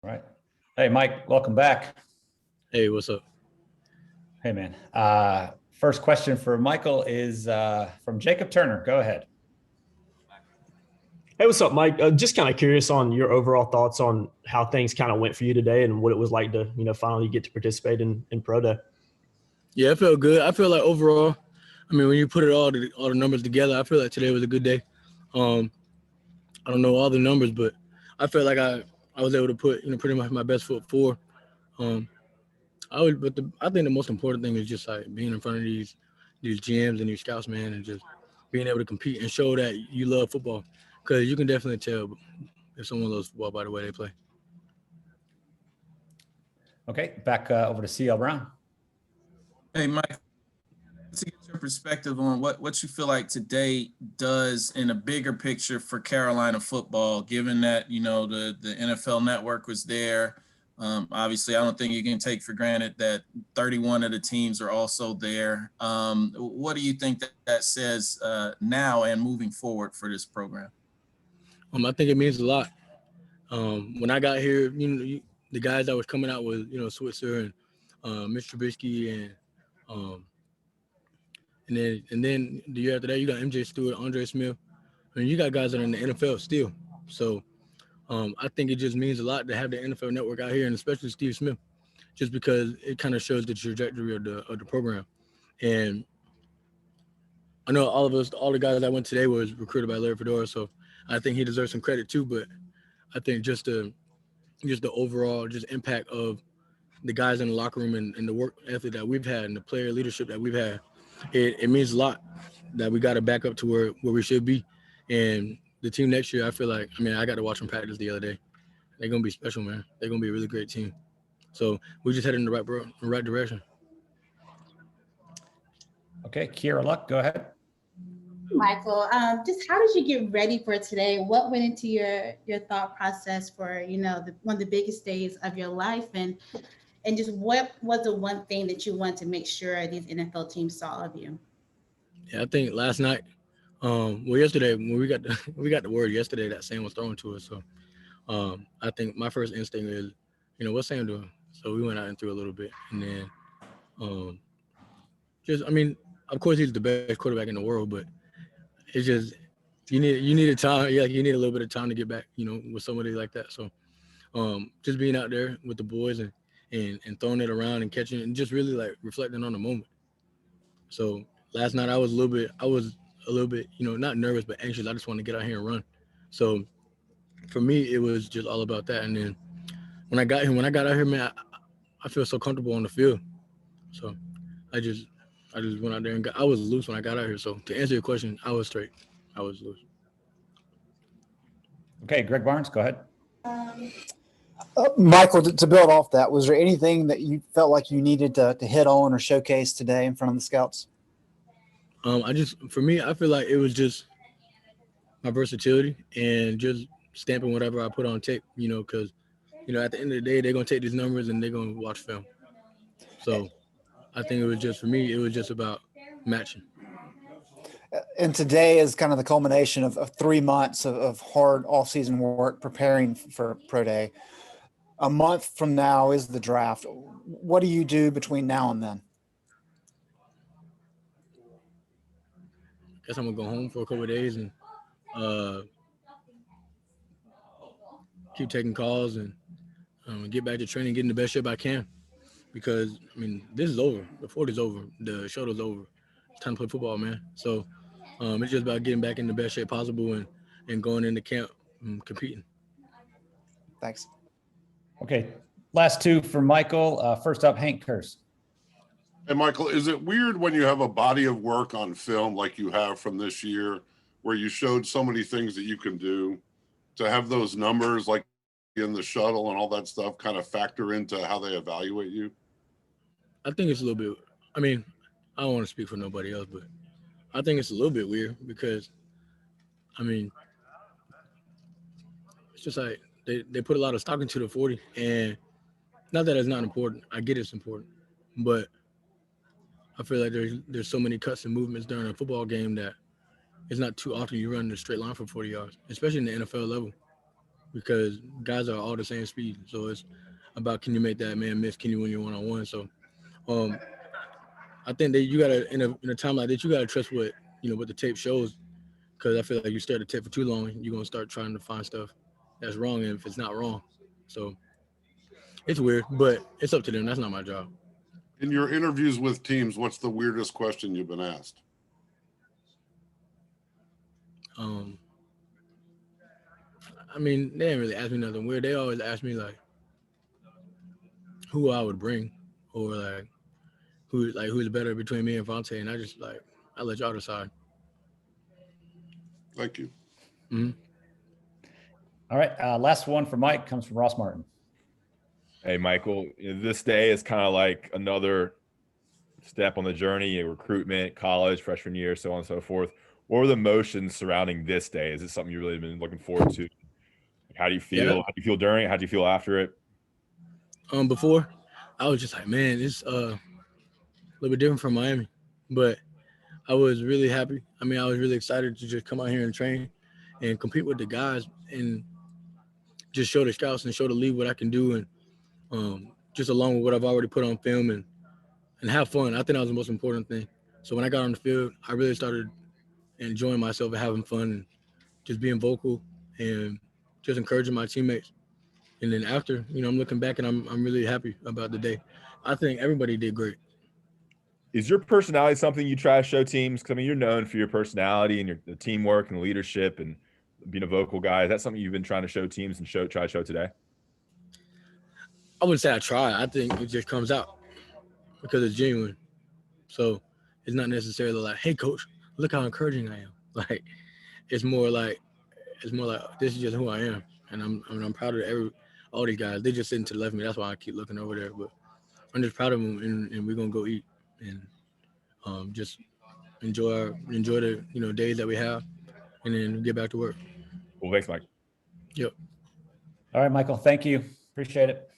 All right. Hey, Mike, welcome back. Hey, what's up? Hey, man. First question for Michael is from Jacob Turner. Go ahead. Hey, what's up, Mike? Just kind of curious on your overall thoughts on how things kind of went for you today and what it was like to, finally get to participate in Pro Day. Yeah, it felt good. I feel like overall, when you put all the numbers together, I feel like today was a good day. I don't know all the numbers, but I felt like I was able to put pretty much my best foot forward. Um, I think the most important thing is just like being in front of these GMs and these scouts, man, and just being able to compete and show that you love football, because you can definitely tell if someone loves football by the way they play. Okay, back over to CL Brown. Hey, Mike, to get your perspective on what you feel like today does in a bigger picture for Carolina football, given that, the NFL Network was there. Obviously, I don't think you can take for granted that 31 of the teams are also there. What do you think that says now and moving forward for this program? I think it means a lot. When I got here, the guys that was coming out was, Switzer and Mr. Trubisky and then the year after that, you got MJ Stewart, Andre Smith. You got guys that are in the NFL still. So I think it just means a lot to have the NFL Network out here, and especially Steve Smith, just because it kind of shows the trajectory of the program. And I know all the guys that went today was recruited by Larry Fedora, so I think he deserves some credit too. But I think just the overall just impact of the guys in the locker room and the work ethic that we've had and the player leadership that we've had, it means a lot that we got to back up to where we should be. And the team next year, I feel like, I got to watch them practice the other day. They're going to be special, man. They're going to be a really great team. So we just headed in the right direction. Okay, Kiera Luck, go ahead. Michael, just how did you get ready for today? What went into your thought process for, one of the biggest days of your life, and just what was the one thing that you want to make sure these NFL teams saw of you? Yeah, I think last night, yesterday when we got the word yesterday that Sam was throwing to us. So I think my first instinct is, what's Sam doing? So we went out and threw a little bit, and then of course he's the best quarterback in the world, but it's just you need a time. Yeah, you need a little bit of time to get back, with somebody like that. So just being out there with the boys and throwing it around and catching it and just really like reflecting on the moment. So last night I was a little bit, not nervous but anxious. I just wanted to get out here and run. So for me, it was just all about that. And then when I got out here, man, I feel so comfortable on the field. So I just went out there and I was loose when I got out here. So to answer your question, I was straight. I was loose. Okay, Greg Barnes, go ahead. Michael, to build off that, was there anything that you felt like you needed to hit on or showcase today in front of the scouts? For me, I feel like it was just my versatility and just stamping whatever I put on tape, because, at the end of the day, they're going to take these numbers and they're going to watch film. So I think it was just, for me, it was just about matching. And today is kind of the culmination of 3 months of hard off-season work preparing for Pro Day. A month from now is the draft. What do you do between now and then? I guess I'm going to go home for a couple of days and keep taking calls and get back to training, get in the best shape I can. Because, this is over. The 40's over. The shuttle's over. It's time to play football, man. So it's just about getting back in the best shape possible and going into camp and competing. Thanks. Okay, last two for Michael. First up, Hank Kurse. Hey, Michael, is it weird when you have a body of work on film like you have from this year, where you showed so many things that you can do, to have those numbers like in the shuttle and all that stuff kind of factor into how they evaluate you? I think it's a little bit, I don't want to speak for nobody else, but I think it's a little bit weird because, it's just like they put a lot of stock into the 40, and not that it's not important. I get it's important, but I feel like there's so many cuts and movements during a football game that it's not too often you run in a straight line for 40 yards, especially in the NFL level. because guys are all the same speed. So it's about, can you make that man miss? Can you win your one-on-one? So I think that you gotta, in a time like this, you gotta trust what what the tape shows, because I feel like you stare at the tape for too long, you're gonna start trying to find stuff that's wrong, and if it's not wrong. So it's weird, but it's up to them. That's not my job. In your interviews with teams, what's the weirdest question you've been asked? I mean, they didn't really ask me nothing weird. They always ask me like who I would bring, or like who's better between me and Vontae, and I let y'all decide. Thank you. Mm-hmm. All right. Last one for Mike comes from Ross Martin. Hey, Michael, this day is kind of like another step on the journey, recruitment, college, freshman year, so on and so forth. What were the emotions surrounding this day? Is it something you really been looking forward to? How do you feel? Yeah. How do you feel during it? How do you feel after it? Before, I was just like, man, it's a little bit different from Miami, but I was really happy. I mean, I was really excited to just come out here and train and compete with the guys and just show the scouts and show the league what I can do, and just along with what I've already put on film, and have fun. I think that was the most important thing. So when I got on the field, I really started enjoying myself and having fun and just being vocal and just encouraging my teammates. And then after, I'm looking back and I'm really happy about the day. I think everybody did great. Is your personality something you try to show teams? Because I mean, you're known for your personality and the teamwork and leadership and being a vocal guy. Is that something you've been trying to show teams and try to show today? I wouldn't say I try. I think it just comes out because it's genuine. So it's not necessarily like, hey, coach, look how encouraging I am. Like it's more like this is just who I am, and I'm proud of all these guys. They just sitting to the left of me. That's why I keep looking over there. But I'm just proud of them, and we're gonna go eat and just enjoy the days that we have, and then get back to work. Well, thanks, Mike. Yep. All right, Michael. Thank you. Appreciate it.